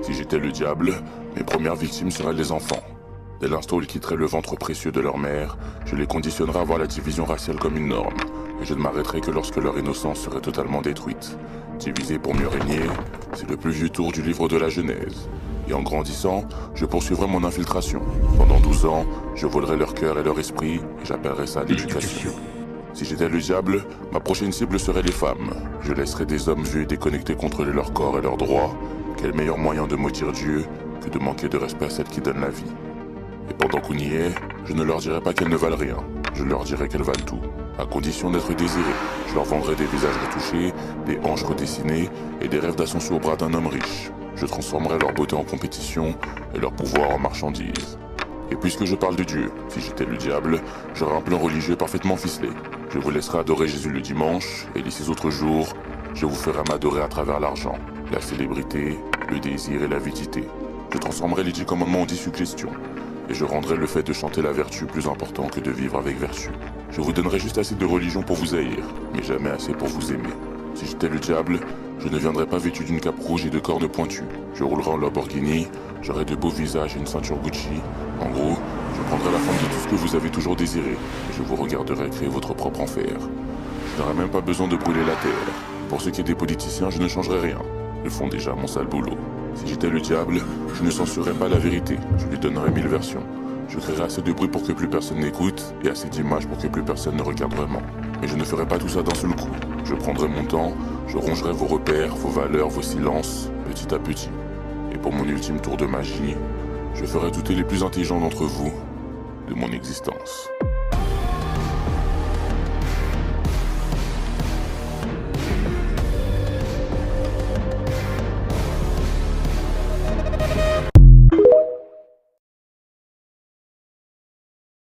Si j'étais le diable, mes premières victimes seraient les enfants. Dès l'instant où ils quitteraient le ventre précieux de leur mère, je les conditionnerais à voir la division raciale comme une norme, et je ne m'arrêterai que lorsque leur innocence serait totalement détruite. Diviser pour mieux régner, c'est le plus vieux tour du livre de la Genèse. Et en grandissant, je poursuivrai mon infiltration. Pendant 12 ans, je volerai leur cœur et leur esprit, et j'appellerai ça l'éducation. Si j'étais le diable, ma prochaine cible serait les femmes. Je laisserais des hommes vieux et déconnectés contrôler leur corps et leurs droits. Quel meilleur moyen de maudire Dieu que de manquer de respect à celle qui donne la vie. Et pendant qu'on y est, je ne leur dirai pas qu'elles ne valent rien. Je leur dirai qu'elles valent tout, à condition d'être désirées. Je leur vendrai des visages retouchés, des hanches redessinées et des rêves d'ascension au bras d'un homme riche. Je transformerai leur beauté en compétition et leur pouvoir en marchandise. Et puisque je parle de Dieu, si j'étais le diable, j'aurais un plan religieux parfaitement ficelé. Je vous laisserai adorer Jésus le dimanche, et les 6 autres jours, je vous ferai m'adorer à travers l'argent, la célébrité, le désir et l'avidité. Je transformerai les 10 commandements en 10 suggestions, et je rendrai le fait de chanter la vertu plus important que de vivre avec vertu. Je vous donnerai juste assez de religion pour vous haïr, mais jamais assez pour vous aimer. Si j'étais le diable, je ne viendrais pas vêtu d'une cape rouge et de cornes pointues. Je roulerais en Lamborghini, j'aurais de beaux visages et une ceinture Gucci. En gros, je prendrai la forme de tout ce que vous avez toujours désiré, et je vous regarderai créer votre propre enfer. Je n'aurais même pas besoin de brûler la terre. Pour ce qui est des politiciens, je ne changerai rien. Ils font déjà mon sale boulot. Si j'étais le diable, je ne censurerais pas la vérité. Je lui donnerais 1000 versions. Je créerais assez de bruit pour que plus personne n'écoute, et assez d'images pour que plus personne ne regarde vraiment. Mais je ne ferais pas tout ça d'un seul coup. Je prendrai mon temps, je rongerai vos repères, vos valeurs, vos silences, petit à petit. Et pour mon ultime tour de magie, je ferai douter les plus intelligents d'entre vous de mon existence.